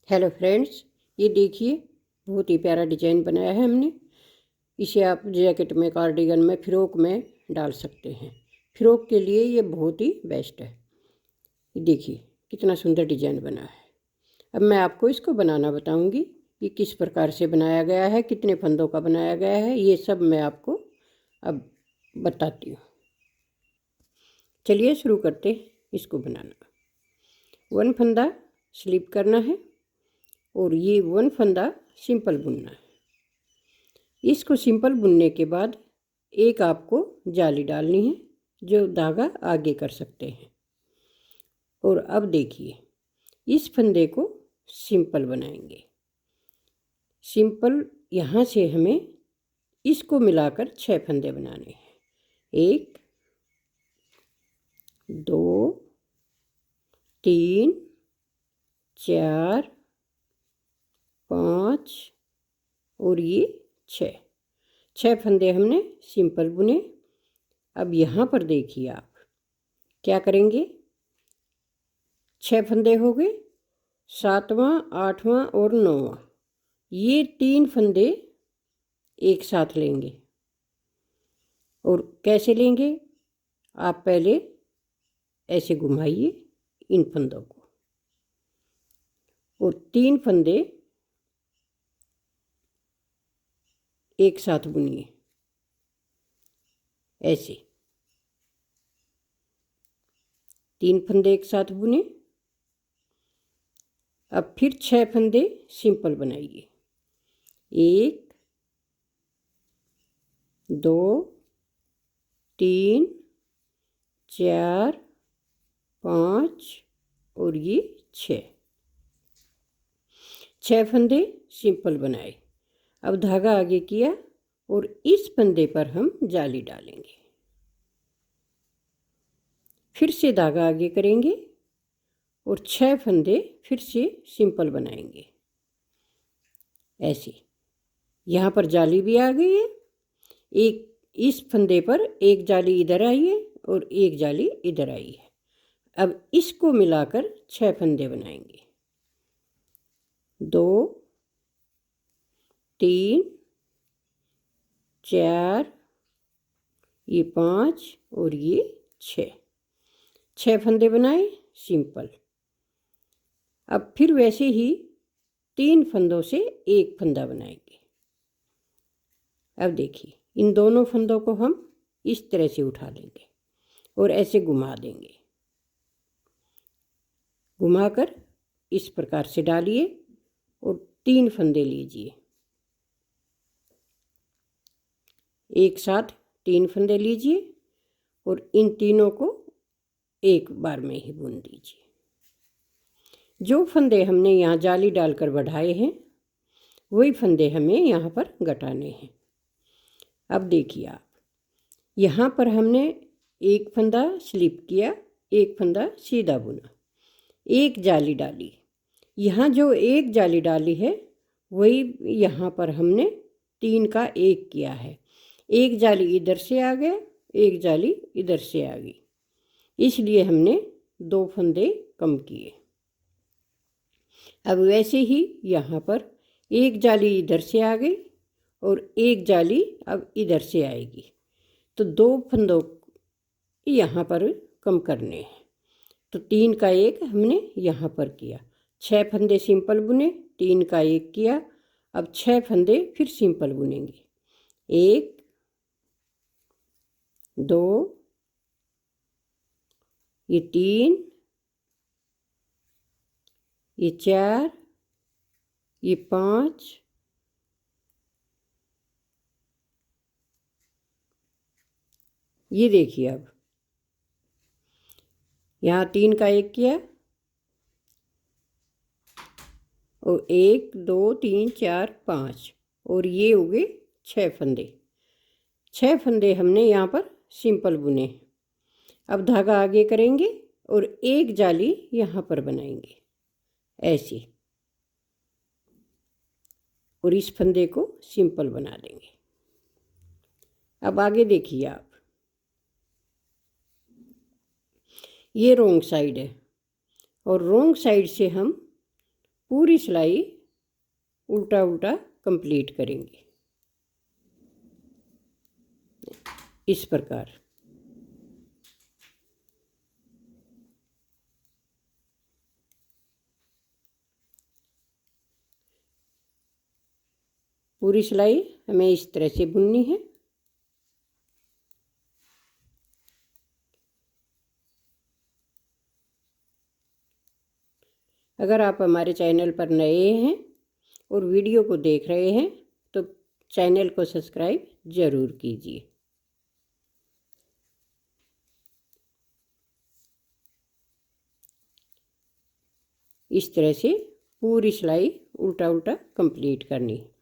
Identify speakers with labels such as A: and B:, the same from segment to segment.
A: Hello friends, ये देखिए बहुत ही प्यारा डिजाइन बनाया है हमने। इसे आप जैकेट में, कार्डिगन में, फ्रॉक में डाल सकते हैं। फ्रॉक के लिए ये बहुत ही बेस्ट है। ये देखिए कितना सुंदर डिजाइन बना है। अब मैं आपको इसको बनाना बताऊंगी। ये किस प्रकार से बनाया गया है, कितने फंदों का बनाया गया है, ये सब मैं आपको अब बताती हूँ। चलिए शुरू करते हैं इसको बनाना। 1 फंदा स्लिप करना है और ये 1 फंदा सिंपल बुनना है। इसको सिंपल बुनने के बाद एक आपको जाली डालनी है, जो धागा आगे कर सकते हैं। और अब देखिए इस फंदे को सिंपल बनाएंगे। सिंपल यहाँ से हमें इसको मिलाकर 6 फंदे बनाने हैं। 1 2 3 4 5 और ये 6 फंदे हमने सिंपल बुने। अब यहाँ पर देखिए आप क्या करेंगे। 6 फंदे हो गए, 7वां 8वां और 9वां, ये 3 फंदे एक साथ लेंगे। और कैसे लेंगे, आप पहले ऐसे घुमाइए इन फंदों को और 3 फंदे एक साथ बुनिए ऐसे। 3 फंदे एक साथ बुने। अब फिर 6 फंदे सिंपल बनाइए। 1 2 3 4 5 और ये 6 फंदे सिंपल बनाए। अब धागा आगे किया और इस फंदे पर हम जाली डालेंगे। फिर से धागा आगे करेंगे और 6 फंदे फिर से सिंपल बनाएंगे ऐसे। यहाँ पर जाली भी आ गई है। एक इस फंदे पर एक जाली इधर आई है और एक जाली इधर आई है। अब इसको मिलाकर 6 फंदे बनाएंगे। 2 3 4 ये 5 और ये 6 फंदे बनाए सिंपल। अब फिर वैसे ही 3 फंदों से एक फंदा बनाएंगे। अब देखिए इन दोनों फंदों को हम इस तरह से उठा लेंगे और ऐसे घुमा देंगे। घुमाकर इस प्रकार से डालिए और 3 फंदे लीजिए। एक साथ 3 फंदे लीजिए और इन तीनों को एक बार में ही बुन दीजिए। जो फंदे हमने यहाँ जाली डालकर बढ़ाए हैं वही फंदे हमें यहाँ पर घटाने हैं। अब देखिए आप यहाँ पर हमने एक फंदा स्लिप किया, एक फंदा सीधा बुना, एक जाली डाली। यहाँ जो एक जाली डाली है वही यहाँ पर हमने 3 का 1 किया है। एक जाली इधर से आ गया, एक जाली इधर से आ गई, इसलिए हमने 2 फंदे कम किए। अब वैसे ही यहाँ पर एक जाली इधर से आ गई और एक जाली अब इधर से आएगी, तो 2 फंदों यहाँ पर कम करने हैं। तो 3 का 1 हमने यहाँ पर किया। 6 फंदे सिंपल बुने, 3 का 1 किया। अब 6 फंदे फिर सिंपल बुनेंगे। 1 2 ये 3 ये 4 ये 5 ये देखिए अब यहाँ 3 का 1 किया और 1 2 3 4 5 और ये हो गए 6 फंदे। 6 फंदे हमने यहाँ पर सिंपल बुने। अब धागा आगे करेंगे और एक जाली यहाँ पर बनाएंगे ऐसे और इस फंदे को सिंपल बना देंगे। अब आगे देखिए आप, ये रोंग साइड है और रोंग साइड से हम पूरी सिलाई उल्टा उल्टा कंप्लीट करेंगे इस प्रकार। पूरी सिलाई हमें इस तरह से बुननी है। अगर आप हमारे चैनल पर नए हैं और वीडियो को देख रहे हैं तो चैनल को सब्सक्राइब ज़रूर कीजिए। इस तरह से पूरी सिलाई उल्टा उल्टा कंप्लीट करनी है।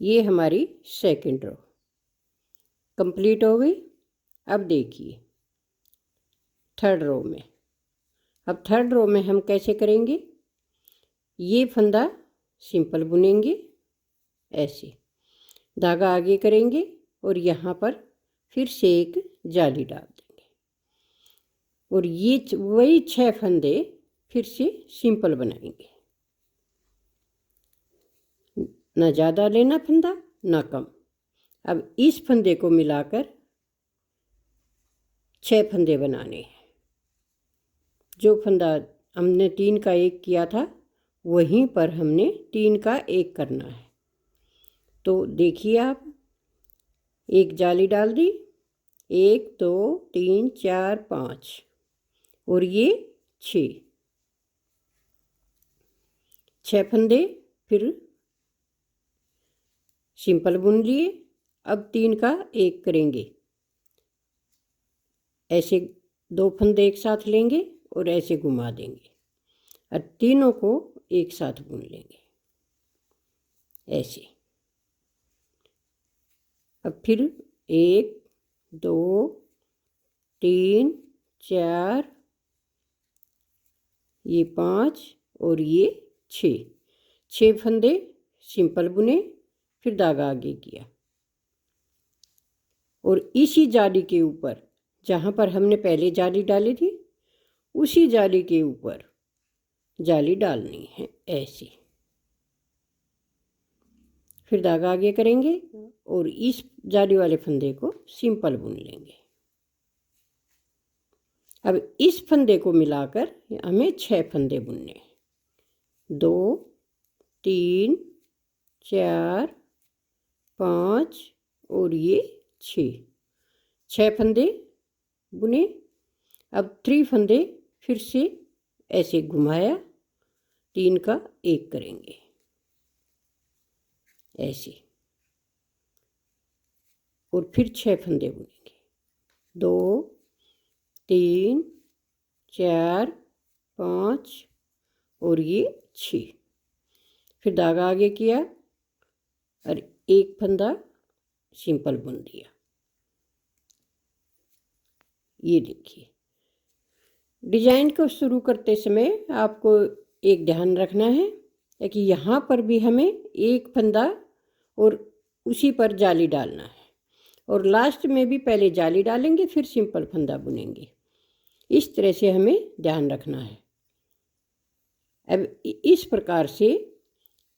A: ये हमारी सेकंड रो कंप्लीट हो गई। अब देखिए थर्ड रो में। अब थर्ड रो में हम कैसे करेंगे, ये फंदा सिंपल बुनेंगे, ऐसे धागा आगे करेंगे और यहाँ पर फिर से एक जाली डाल देंगे और ये वही 6 फंदे फिर से सिंपल बनाएंगे। ना ज़्यादा लेना फंदा ना कम। अब इस फंदे को मिलाकर 6 फंदे बनाने हैं। जो फंदा हमने 3 का 1 किया था वहीं पर हमने 3 का 1 करना है। तो देखिए आप, एक जाली डाल दी, 1 2 3 4 5 और ये 6 फंदे फिर सिंपल बुन लिए। अब 3 का 1 करेंगे, ऐसे 2 फंदे एक साथ लेंगे और ऐसे घुमा देंगे और तीनों को एक साथ बुन लेंगे ऐसे। अब फिर 1 2 3 4 ये 5 और ये 6 फंदे सिंपल बुने, फिर धागा आगे किया और इसी जाली के ऊपर जहाँ पर हमने पहले जाली डाली थी उसी जाली के ऊपर जाली डालनी है ऐसे। फिर धागा आगे करेंगे और इस जाली वाले फंदे को सिंपल बुन लेंगे। अब इस फंदे को मिलाकर हमें 6 फंदे बुनने हैं, 2 3 4 5 और ये 6 फंदे बुने। अब 3 फंदे फिर से ऐसे घुमाया, 3 का 1 करेंगे ऐसे और फिर 6 फंदे बुनेंगे, 2 3 4 5 और ये 6। फिर धागा आगे किया और एक फंदा सिंपल बुन दिया। ये देखिए, डिजाइन को शुरू करते समय आपको एक ध्यान रखना है कि यहाँ पर भी हमें एक फंदा और उसी पर जाली डालना है और लास्ट में भी पहले जाली डालेंगे फिर सिंपल फंदा बुनेंगे। इस तरह से हमें ध्यान रखना है। अब इस प्रकार से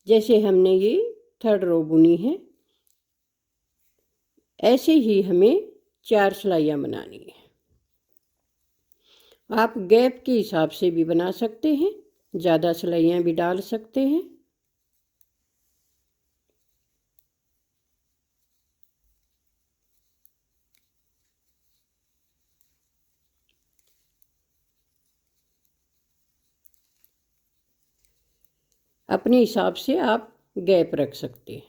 A: जैसे हमने ये थर्ड रो बुनी है ऐसे ही हमें 4 सिलाइयाँ बनानी है। आप गैप के हिसाब से भी बना सकते हैं, ज़्यादा सिलाइयाँ भी डाल सकते हैं। अपने हिसाब से आप गैप रख सकते हैं,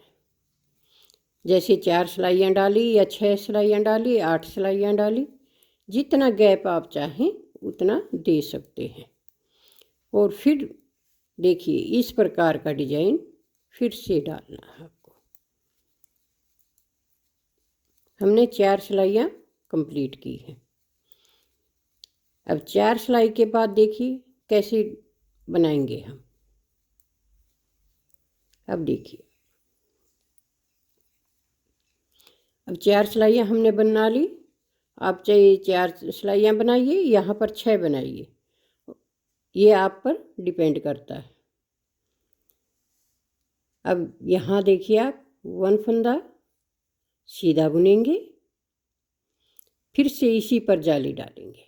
A: जैसे 4 सिलाइयाँ डाली या 6 सिलाइयाँ डाली, 8 सिलाइयाँ डाली, जितना गैप आप चाहें उतना दे सकते हैं। और फिर देखिए इस प्रकार का डिजाइन फिर से डालना है आपको। हमने 4 सिलाइयाँ कंप्लीट की हैं। अब 4 सिलाई के बाद देखिए कैसे बनाएंगे हम। अब देखिए अब 4 सिलाइयाँ हमने बना ली। आप चाहे 4 सिलाइयाँ बनाइए, यहाँ पर 6 बनाइए, ये आप पर डिपेंड करता है। अब यहाँ देखिए आप 1 फंदा सीधा बुनेंगे, फिर से इसी पर जाली डालेंगे,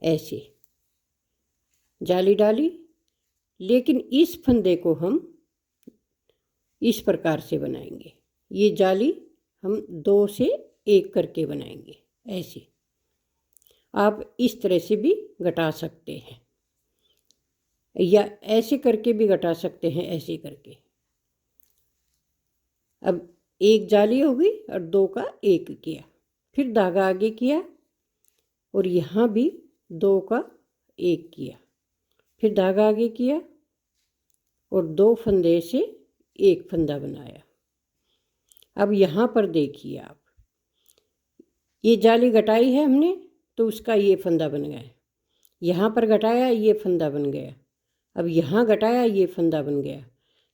A: ऐसे जाली डाली। लेकिन इस फंदे को हम इस प्रकार से बनाएंगे, ये जाली हम 2 से 1 करके बनाएंगे, ऐसे। आप इस तरह से भी घटा सकते हैं, या ऐसे करके भी घटा सकते हैं, ऐसे करके। अब 1 जाली हो गई और 2 का 1 किया, फिर धागा आगे किया और यहाँ भी 2 का 1 किया, फिर धागा आगे किया और 2 फंदे से 1 फंदा बनाया। अब यहाँ पर देखिए आप, ये जाली घटाई है हमने तो उसका ये फंदा बन गया, यहाँ पर घटाया ये फंदा बन गया, अब यहाँ घटाया ये फंदा बन गया।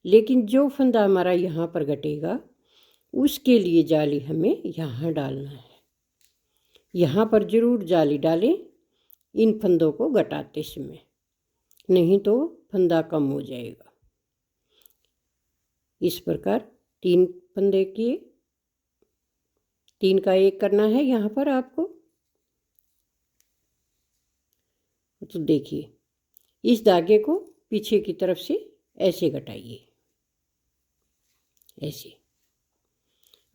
A: लेकिन जो फंदा हमारा यहाँ पर घटेगा उसके लिए जाली हमें यहाँ डालना है। यहाँ पर ज़रूर जाली डालें इन फंदों को घटाते समय, नहीं तो फंदा कम हो जाएगा। इस प्रकार 3 फंदे किए, 3 का 1 करना है यहाँ पर आपको। तो देखिए इस धागे को पीछे की तरफ से ऐसे घटाइए, ऐसे।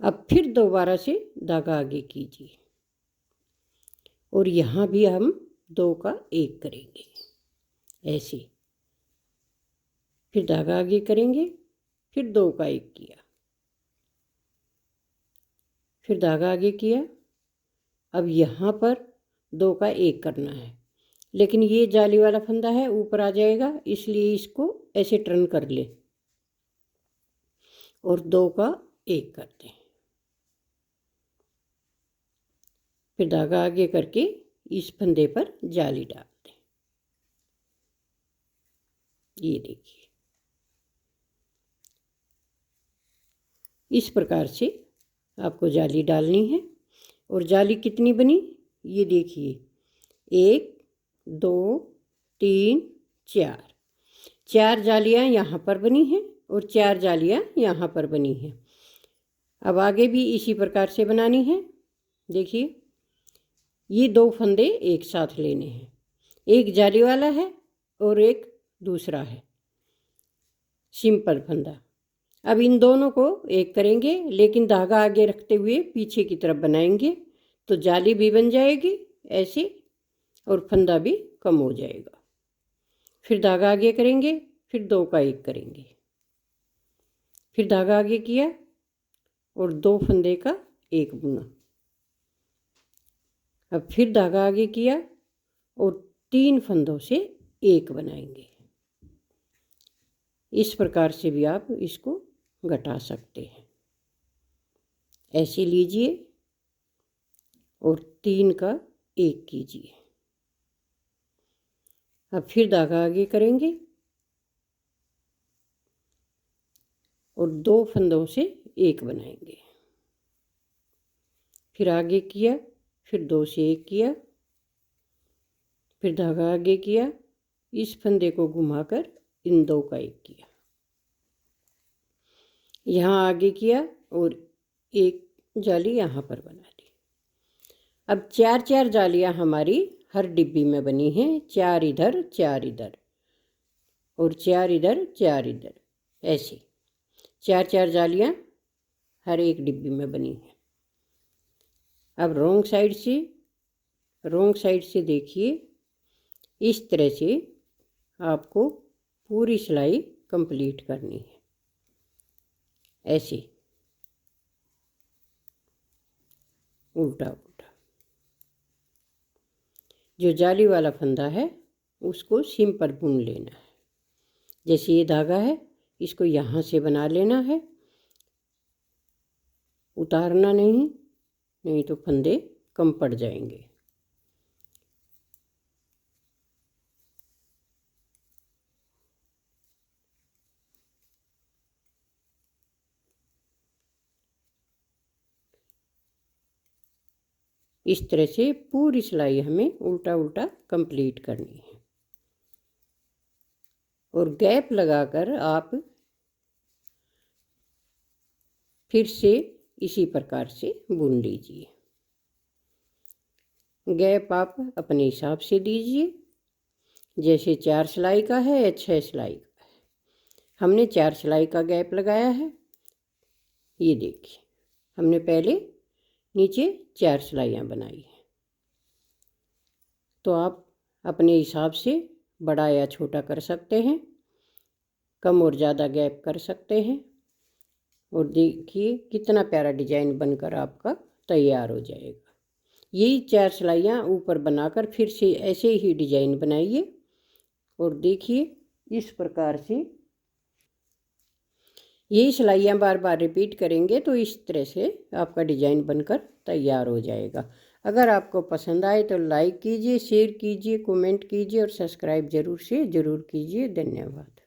A: अब फिर दोबारा से धागा आगे कीजिए और यहाँ भी हम 2 का 1 करेंगे, ऐसे। फिर धागा आगे करेंगे, फिर 2 का 1 किया, फिर धागा आगे किया। अब यहाँ पर 2 का 1 करना है, लेकिन ये जाली वाला फंदा है ऊपर आ जाएगा, इसलिए इसको ऐसे टर्न कर ले और 2 का 1 कर दें। फिर धागा आगे करके इस फंदे पर जाली डाल दें, ये देखिए। इस प्रकार से आपको जाली डालनी है। और जाली कितनी बनी ये देखिए, 1 2 3 4, 4 जालियाँ यहाँ पर बनी हैं और 4 जालियाँ यहाँ पर बनी हैं। अब आगे भी इसी प्रकार से बनानी है। देखिए ये 2 फंदे एक साथ लेने हैं, एक जाली वाला है और एक दूसरा है सिंपल फंदा। अब इन दोनों को एक करेंगे, लेकिन धागा आगे रखते हुए पीछे की तरफ बनाएंगे, तो जाली भी बन जाएगी ऐसे और फंदा भी कम हो जाएगा। फिर धागा आगे करेंगे, फिर 2 का 1 करेंगे, फिर धागा आगे किया और 2 फंदे का 1 बुना। अब फिर धागा आगे किया और 3 फंदों से 1 बनाएंगे। इस प्रकार से भी आप इसको घटा सकते हैं, ऐसे लीजिए और 3 का 1 कीजिए। अब फिर धागा आगे करेंगे और 2 फंदों से 1 बनाएंगे, फिर आगे किया, फिर 2 से 1 किया, फिर धागा आगे किया, इस फंदे को घुमाकर इन 2 का 1 किया, यहाँ आगे किया और 1 जाली यहाँ पर बना दी। अब 4 जालियाँ हमारी हर डिब्बी में बनी हैं, 4 इधर 4 इधर और 4 इधर 4 इधर, ऐसे 4 जालियाँ हर एक डिब्बी में बनी हैं। अब रोंग साइड से देखिए, इस तरह से आपको पूरी सिलाई कंप्लीट करनी है, ऐसे उल्टा उल्टा। जो जाली वाला फंदा है उसको सिंपल बुन लेना है। जैसे ये धागा है इसको यहाँ से बना लेना है, उतारना नहीं, नहीं तो फंदे कम पड़ जाएंगे। इस तरह से पूरी सिलाई हमें उल्टा उल्टा कंप्लीट करनी है। और गैप लगाकर आप फिर से इसी प्रकार से बुन लीजिए। गैप आप अपने हिसाब से दीजिए, जैसे 4 सिलाई का है या 6 सिलाई का है। हमने 4 सिलाई का गैप लगाया है। ये देखिए, हमने पहले नीचे 4 सिलाइयाँ बनाई हैं। तो आप अपने हिसाब से बड़ा या छोटा कर सकते हैं, कम और ज़्यादा गैप कर सकते हैं। और देखिए कितना प्यारा डिजाइन बनकर आपका तैयार हो जाएगा। यही 4 सिलाइयाँ ऊपर बनाकर फिर से ऐसे ही डिजाइन बनाइए। और देखिए इस प्रकार से यही सिलाइयाँ बार बार रिपीट करेंगे तो इस तरह से आपका डिजाइन बनकर तैयार हो जाएगा। अगर आपको पसंद आए तो लाइक कीजिए, शेयर कीजिए, कमेंट कीजिए और सब्सक्राइब ज़रूर से ज़रूर कीजिए। धन्यवाद।